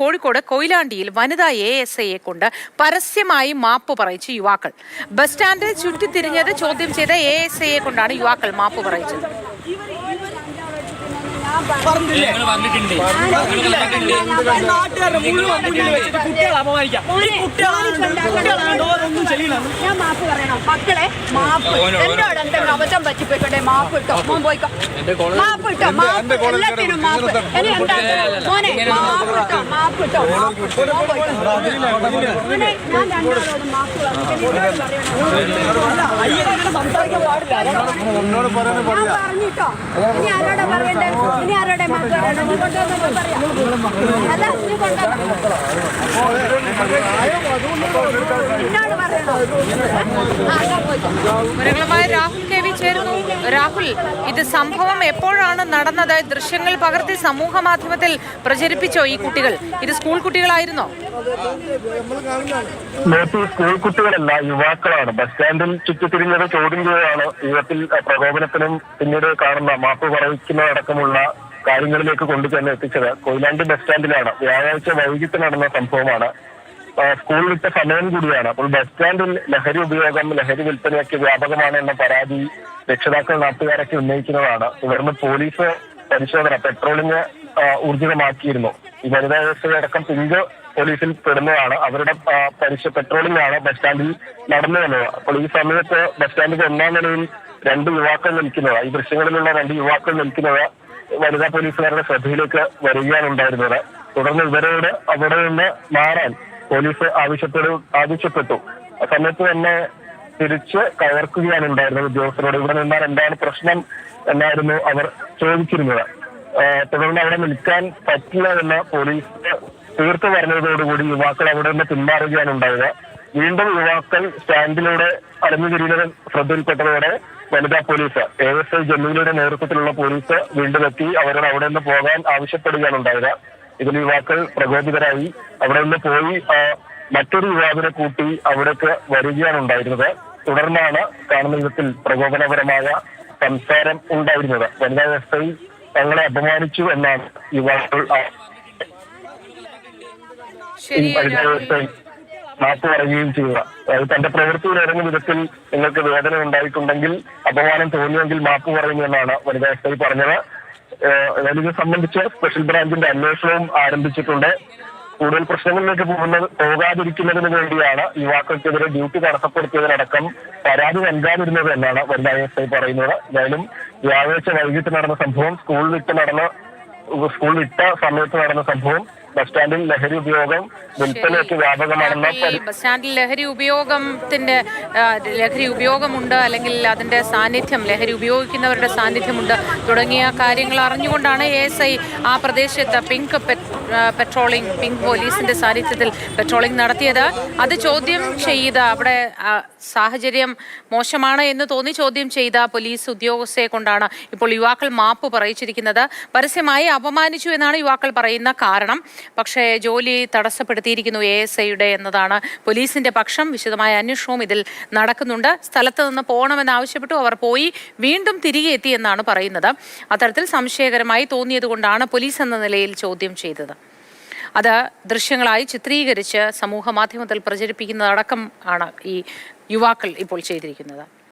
കോഴിക്കോട് കൊയിലാണ്ടിയിൽ വനിതാ ASIയെ കൊണ്ട് പരസ്യമായി മാപ്പ് പറയിച്ച യുവാക്കൾ. ബസ് സ്റ്റാൻഡിൽ ചുറ്റിത്തിരിഞ്ഞത് ചോദ്യം ചെയ്ത ASIയെ കൊണ്ടാണ് യുവാക്കൾ മാപ്പ് പറയിച്ചത്. അബദ്ധം പറ്റിപ്പോയിക്കോട്ടെ, മാപ്പ് ഇട്ടോ, മോൻ പോയിക്കോ, മാപ്പ് ഇട്ടോ, മാപ്പ് എല്ലാത്തിനും മാപ്പ്. ഇനി എന്താ മോനെ, മാപ്പ് ഇട്ടോ, മാപ്പ് ഇട്ടോ, മാപ്പ് ഇട്ടോ, മോൻ പോയിക്കോ. മോനെ, ഞാൻ രണ്ടാളോട് മാപ്പ് സംസാരിക്കാൻ പാടില്ല. ഞാൻ പറഞ്ഞിട്ടോ, ഇനി ആരോടെ പറയണ്ടേ, ഇനി ആരോടെ മാപ്പ് പറയണം, അല്ല നീ എന്നോട് പറയണോ? വിവരങ്ങളുമായി രാഹുൽ KV ചേരുന്നു. രാഹുൽ, ഇത് സംഭവം എപ്പോഴാണ് നടന്നത്? ദൃശ്യങ്ങൾ പകർത്തി സമൂഹ മാധ്യമത്തിൽ പ്രചരിപ്പിച്ചോ ഈ കുട്ടികൾ? ഇത് സ്കൂൾ കുട്ടികളായിരുന്നോ? സ്കൂൾ കുട്ടികളല്ല, യുവാക്കളാണ്. ബസ് സ്റ്റാൻഡിൽ ചുറ്റിത്തിരിഞ്ഞത് ചോദ്യം ചെയ്തതാണ് യുവത്തിൽ പ്രകോപനത്തിനും പിന്നീട് കാണുന്ന മാപ്പ് പറയിക്കുന്നതടക്കമുള്ള കാര്യങ്ങളിലേക്ക് കൊണ്ടുചെന്ന് എത്തിച്ചത്. കൊയിലാണ്ടി ബസ് സ്റ്റാൻഡിലാണ്. വ്യാഴാഴ്ച വൈകിട്ട് നടന്ന സംഭവമാണ്. സ്കൂൾ വിട്ട സമയം കൂടിയാണ്. അപ്പോൾ ബസ് സ്റ്റാൻഡിൽ ലഹരി ഉപയോഗം, ലഹരി വിൽപ്പനയൊക്കെ വ്യാപകമാണ് എന്ന പരാതി രക്ഷിതാക്കൾ, നാട്ടുകാരൊക്കെ ഉന്നയിക്കുന്നതാണ്. തുടർന്ന് പോലീസ് പരിശോധന, പെട്രോളിംഗ് ഊർജിതമാക്കിയിരുന്നു. ഈ വനിതാ ASI അടക്കം പിങ്ക് പോലീസിൽ പെടുന്നതാണ്. അവരുടെ പെട്രോളിംഗ് ആണ് ബസ് സ്റ്റാൻഡിൽ നടന്നു വന്നത്. അപ്പോൾ ഈ സമയത്ത് ബസ് സ്റ്റാൻഡിന്റെ ഒന്നാം നിലയിൽ 2 യുവാക്കൾ നിൽക്കുന്നത്, ഈ ദൃശ്യങ്ങളിലുള്ള 2 യുവാക്കൾ നിൽക്കുന്നത് വനിതാ പോലീസുകാരുടെ ശ്രദ്ധയിലേക്ക് വരികയാണ് ഉണ്ടായിരുന്നത്. തുടർന്ന് ഇവരോട് അവിടെ നിന്ന് മാറാൻ പോലീസ് ആവശ്യപ്പെട്ടു. ആ സമയത്ത് തന്നെ തിരിച്ച് കയർക്കുകയാണ് ഉണ്ടായിരുന്നത് ഉദ്യോഗസ്ഥരോട്. ഇവിടെ നിന്നാൽ എന്താണ് പ്രശ്നം എന്നായിരുന്നു അവർ ചോദിച്ചിരുന്നത്. തുടർന്ന് അവിടെ നിൽക്കാൻ പറ്റില്ല എന്ന് പോലീസ് തീർത്തു പറഞ്ഞതോടുകൂടി യുവാക്കൾ അവിടെ നിന്ന് പിന്മാറുകയാണ് ഉണ്ടായത്. വീണ്ടും യുവാക്കൾ സ്റ്റാൻഡിലൂടെ അലഞ്ഞുതിരിയുന്നത് ശ്രദ്ധയിൽപ്പെട്ടതോടെ വനിതാ പോലീസ്, ASI ജമീലയുടെ നേതൃത്വത്തിലുള്ള പോലീസ് വീണ്ടും എത്തി അവരോട് അവിടെ നിന്ന് പോകാൻ ആവശ്യപ്പെടുകയാണ് ഉണ്ടായത്. ഇതിൽ യുവാക്കൾ പ്രകോപിതരായി അവിടെ നിന്ന് പോയി മറ്റൊരു യുവാവിനെ കൂട്ടി അവിടേക്ക് വരികയാണ് ഉണ്ടായിരുന്നത്. തുടർന്നാണ് കാണുന്ന വിധത്തിൽ പ്രകോപനപരമായ സംസാരം ഉണ്ടായിരുന്നത്. വനിതാ ASI തങ്ങളെ അപമാനിച്ചു എന്നാണ് യുവാക്കൾ മാപ്പ് പറയുകയും ചെയ്യുക. അതായത് തന്റെ പ്രവൃത്തിയിൽ ഇറങ്ങിയ വിധത്തിൽ നിങ്ങൾക്ക് വേദന ഉണ്ടായിട്ടുണ്ടെങ്കിൽ, അപമാനം തോന്നിയെങ്കിൽ മാപ്പ് പറയുന്നു എന്നാണ് വനിതാ ASI പറഞ്ഞത്. ഇത് സംബന്ധിച്ച് സ്പെഷ്യൽ ബ്രാഞ്ചിന്റെ അന്വേഷണവും ആരംഭിച്ചിട്ടുണ്ട്. കൂടുതൽ പ്രശ്നങ്ങളിലേക്ക് പോകാതിരിക്കുന്നതിന് വേണ്ടിയാണ് യുവാക്കൾക്കെതിരെ ഡ്യൂട്ടി തടസ്സപ്പെടുത്തിയതിനടക്കം പരാതി നൽകാതിരുന്നത് എന്നാണ് വനിതാ ASI പറയുന്നത്. എന്തായാലും വ്യാഴാഴ്ച വൈകിട്ട് നടന്ന സംഭവം, സ്കൂൾ വിട്ട സമയത്ത് നടന്ന സംഭവം, ബസ് സ്റ്റാൻഡിൽ ലഹരി ഉപയോഗം, വിൽപ്പനയൊക്കെ വ്യാപകമാണെന്ന്. ബസ് സ്റ്റാൻഡിൽ ലഹരി ഉപയോഗമുണ്ട്, അല്ലെങ്കിൽ അതിന്റെ സാന്നിധ്യം, ലഹരി ഉപയോഗിക്കുന്നവരുടെ സാന്നിധ്യമുണ്ട് തുടങ്ങിയ കാര്യങ്ങൾ അറിഞ്ഞുകൊണ്ടാണ് ASI ആ പ്രദേശത്ത് പിങ്ക് പോലീസിന്റെ സാന്നിധ്യത്തിൽ പെട്രോളിംഗ് നടത്തിയത്. അത് ചോദ്യം ചെയ്ത, അവിടെ സാഹചര്യം മോശമാണ് എന്ന് തോന്നി ചോദ്യം ചെയ്ത പോലീസ് ഉദ്യോഗസ്ഥയെ കൊണ്ടാണ് ഇപ്പോൾ യുവാക്കൾ മാപ്പ് പറയിച്ചിരിക്കുന്നത്. പരസ്യമായി അപമാനിച്ചു എന്നാണ് യുവാക്കൾ പറയുന്ന കാരണം. പക്ഷേ ജോലി തടസ്സപ്പെടുത്തിയിരിക്കുന്നു ASIയുടെ എന്നതാണ് പോലീസിന്റെ പക്ഷം. വിശദമായ അന്വേഷണവും ഇതിൽ നടക്കുന്നുണ്ട്. സ്ഥലത്ത് നിന്ന് പോകണമെന്നാവശ്യപ്പെട്ടു, അവർ പോയി വീണ്ടും തിരികെ എത്തി എന്നാണ് പറയുന്നത്. അത്തരത്തിൽ സംശയകരമായി തോന്നിയതുകൊണ്ടാണ് പോലീസ് എന്ന നിലയിൽ ചോദ്യം ചെയ്തത്. അത് ദൃശ്യങ്ങളായി ചിത്രീകരിച്ച് സമൂഹ മാധ്യമത്തിൽ പ്രചരിപ്പിക്കുന്നതടക്കം ആണ് ഈ യുവാക്കൾ ഇപ്പോൾ ചെയ്തിരിക്കുന്നത്.